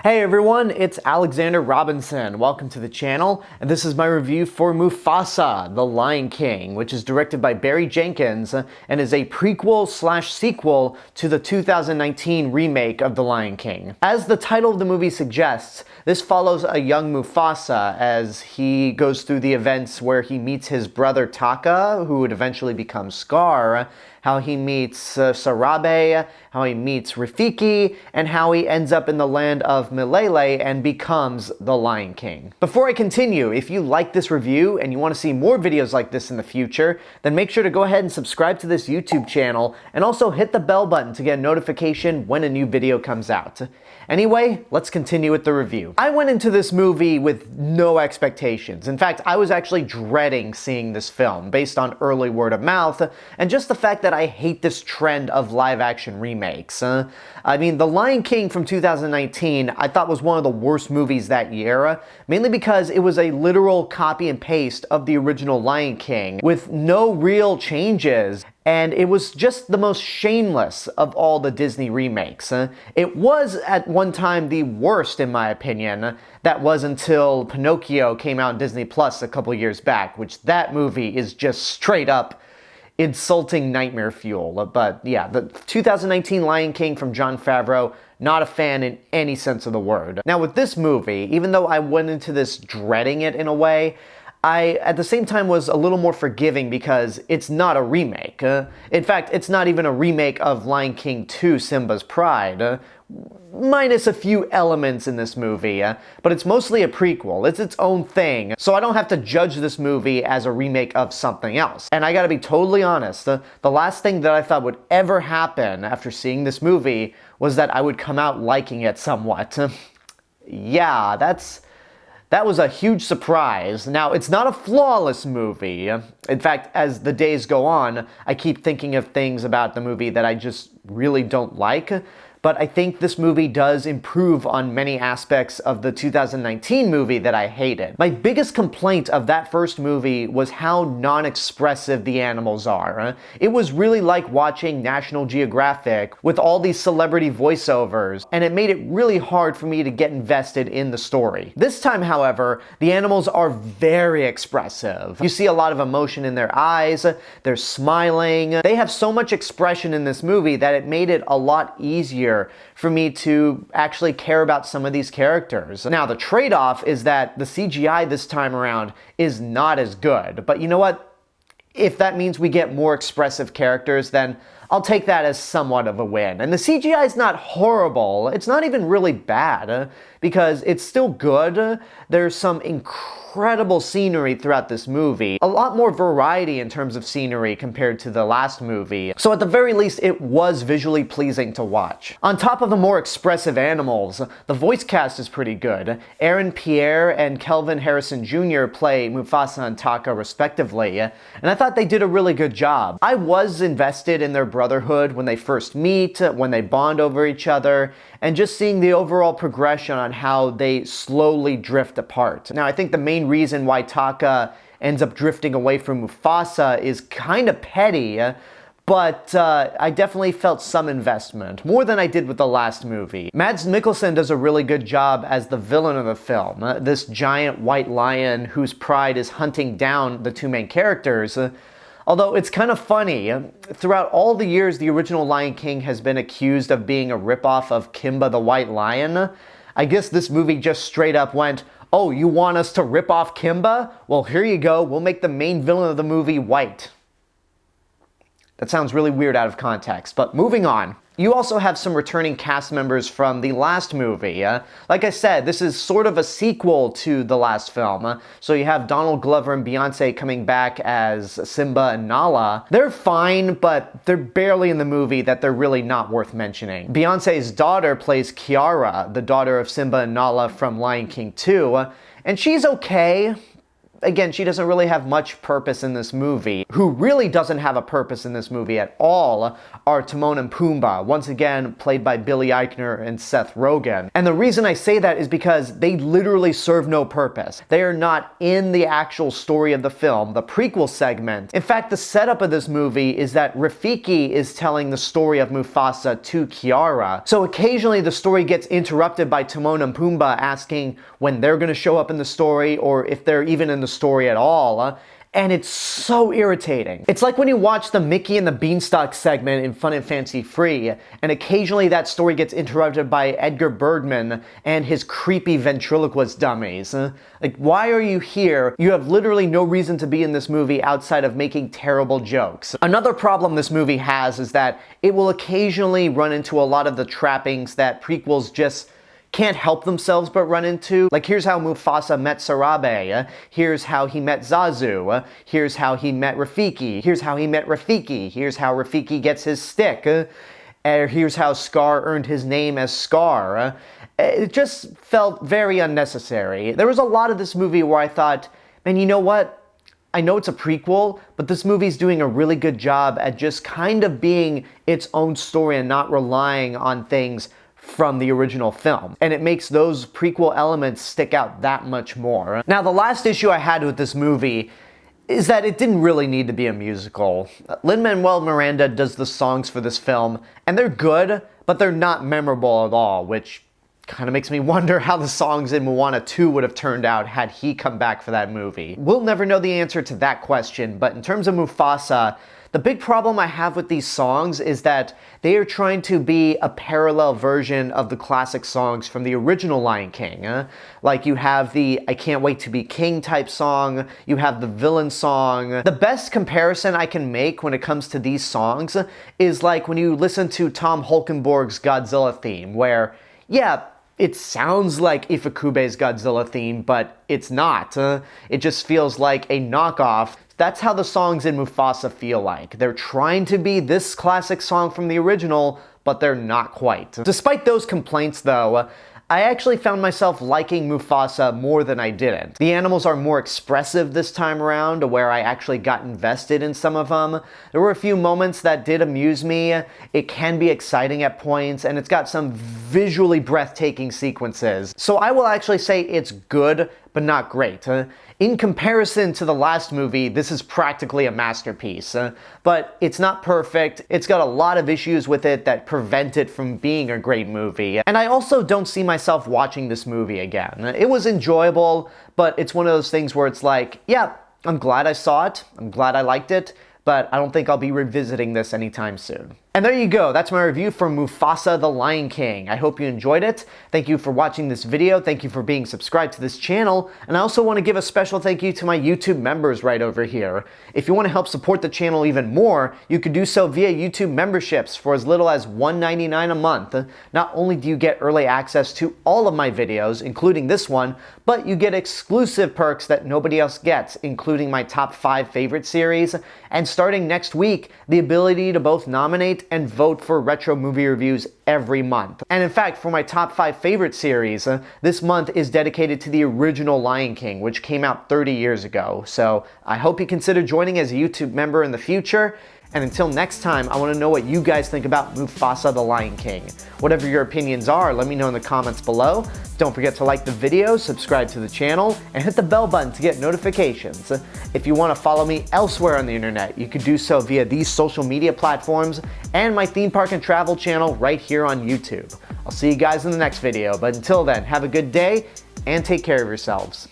Hey everyone, it's Alexander Robinson. Welcome to the channel, and this is my review for Mufasa, The Lion King, which is directed by Barry Jenkins and is a prequel/sequel to the 2019 remake of The Lion King. As the title of the movie suggests, this follows a young Mufasa as he goes through the events where he meets his brother Taka, who would eventually become Scar, how he meets Sarabe, how he meets Rafiki, and how he ends up in the land of Milele and becomes the Lion King. Before I continue, if you like this review and you want to see more videos like this in the future, then make sure to go ahead and subscribe to this YouTube channel and also hit the bell button to get a notification when a new video comes out. Anyway, let's continue with the review. I went into this movie with no expectations. In fact, I was actually dreading seeing this film based on early word of mouth and just the fact that I hate this trend of live-action remakes. I mean, The Lion King from 2019 I thought was one of the worst movies that year, mainly because it was a literal copy and paste of the original Lion King with no real changes. And it was just the most shameless of all the Disney remakes. It was at one time the worst in my opinion. That was until Pinocchio came out on Disney Plus a couple years back, which that movie is just straight up insulting nightmare fuel. But yeah, the 2019 Lion King from Jon Favreau, not a fan in any sense of the word. Now with this movie, even though I went into this dreading it in a way, I, at the same time, was a little more forgiving because it's not a remake. In fact, it's not even a remake of Lion King 2: Simba's Pride, minus a few elements in this movie, but it's mostly a prequel. It's its own thing, so I don't have to judge this movie as a remake of something else. And I gotta be totally honest, the last thing that I thought would ever happen after seeing this movie was that I would come out liking it somewhat. Yeah, that was a huge surprise. Now, it's not a flawless movie. In fact, as the days go on, I keep thinking of things about the movie that I just really don't like. But I think this movie does improve on many aspects of the 2019 movie that I hated. My biggest complaint of that first movie was how non-expressive the animals are. It was really like watching National Geographic with all these celebrity voiceovers, and it made it really hard for me to get invested in the story. This time, however, the animals are very expressive. You see a lot of emotion in their eyes, they're smiling. They have so much expression in this movie that it made it a lot easier for me to actually care about some of these characters. Now, the trade-off is that the CGI this time around is not as good. But you know what? If that means we get more expressive characters, then I'll take that as somewhat of a win. And the CGI is not horrible. It's not even really bad, because it's still good. There's some incredible scenery throughout this movie. A lot more variety in terms of scenery compared to the last movie. So at the very least, it was visually pleasing to watch. On top of the more expressive animals, the voice cast is pretty good. Aaron Pierre and Kelvin Harrison Jr. play Mufasa and Taka respectively, and I thought they did a really good job. I was invested in their brotherhood when they first meet, when they bond over each other, and just seeing the overall progression on how they slowly drift apart. Now, I think the main reason why Taka ends up drifting away from Mufasa is kind of petty, but I definitely felt some investment, more than I did with the last movie. Mads Mikkelsen does a really good job as the villain of the film, this giant white lion whose pride is hunting down the two main characters. Although it's kind of funny, throughout all the years the original Lion King has been accused of being a ripoff of Kimba the White Lion. I guess this movie just straight up went, oh, you want us to rip off Kimba? Well, here you go, we'll make the main villain of the movie white. That sounds really weird out of context, but moving on. You also have some returning cast members from the last movie. Like I said, this is sort of a sequel to the last film. So you have Donald Glover and Beyoncé coming back as Simba and Nala. They're fine, but they're barely in the movie that they're really not worth mentioning. Beyoncé's daughter plays Kiara, the daughter of Simba and Nala from Lion King 2, and she's okay. Again, she doesn't really have much purpose in this movie. Who really doesn't have a purpose in this movie at all are Timon and Pumbaa, once again played by Billy Eichner and Seth Rogen. And the reason I say that is because they literally serve no purpose. They are not in the actual story of the film, the prequel segment. In fact, the setup of this movie is that Rafiki is telling the story of Mufasa to Kiara. So occasionally the story gets interrupted by Timon and Pumbaa asking when they're going to show up in the story or if they're even in the story at all. And it's so irritating. It's like when you watch the Mickey and the Beanstalk segment in Fun and Fancy Free, and occasionally that story gets interrupted by Edgar Bergman and his creepy ventriloquist dummies. Like, why are you here? You have literally no reason to be in this movie outside of making terrible jokes. Another problem this movie has is that it will occasionally run into a lot of the trappings that prequels just can't help themselves but run into. Like, here's how Mufasa met Sarabe, here's how he met Zazu, here's how he met Rafiki, here's how he met Rafiki, here's how Rafiki gets his stick, here's how Scar earned his name as Scar. It just felt very unnecessary. There was a lot of this movie where I thought, man, you know what? I know it's a prequel, but this movie's doing a really good job at just kind of being its own story and not relying on things from the original film. And it makes those prequel elements stick out that much more. Now, the last issue I had with this movie is that it didn't really need to be a musical. Lin-Manuel Miranda does the songs for this film, and they're good, but they're not memorable at all, which kind of makes me wonder how the songs in Moana 2 would have turned out had he come back for that movie. We'll never know the answer to that question, but in terms of Mufasa, the big problem I have with these songs is that they are trying to be a parallel version of the classic songs from the original Lion King. Like, you have the I Can't Wait to Be King type song, you have the villain song. The best comparison I can make when it comes to these songs is like when you listen to Tom Holkenborg's Godzilla theme, where, yeah, it sounds like Ifukube's Godzilla theme, but it's not. It just feels like a knockoff. That's how the songs in Mufasa feel like. They're trying to be this classic song from the original, but they're not quite. Despite those complaints though, I actually found myself liking Mufasa more than I didn't. The animals are more expressive this time around, where I actually got invested in some of them. There were a few moments that did amuse me. It can be exciting at points, and it's got some visually breathtaking sequences. So I will actually say it's good, but not great. In comparison to the last movie, this is practically a masterpiece. But it's not perfect. It's got a lot of issues with it that prevent it from being a great movie. And I also don't see myself watching this movie again. It was enjoyable, but it's one of those things where it's like, yeah, I'm glad I saw it. I'm glad I liked it, but I don't think I'll be revisiting this anytime soon. And there you go, that's my review for Mufasa the Lion King. I hope you enjoyed it. Thank you for watching this video, thank you for being subscribed to this channel, and I also want to give a special thank you to my YouTube members right over here. If you want to help support the channel even more, you could do so via YouTube memberships for as little as $1.99 a month. Not only do you get early access to all of my videos, including this one, but you get exclusive perks that nobody else gets, including my top 5 favorite series, and starting next week, the ability to both nominate and vote for retro movie reviews every month. And in fact, for my top 5 favorite series, this month is dedicated to the original Lion King, which came out 30 years ago. So I hope you consider joining as a YouTube member in the future. And until next time, I want to know what you guys think about Mufasa the Lion King. Whatever your opinions are, let me know in the comments below. Don't forget to like the video, subscribe to the channel, and hit the bell button to get notifications. If you want to follow me elsewhere on the internet, you could do so via these social media platforms and my theme park and travel channel right here on YouTube. I'll see you guys in the next video, but until then, have a good day and take care of yourselves.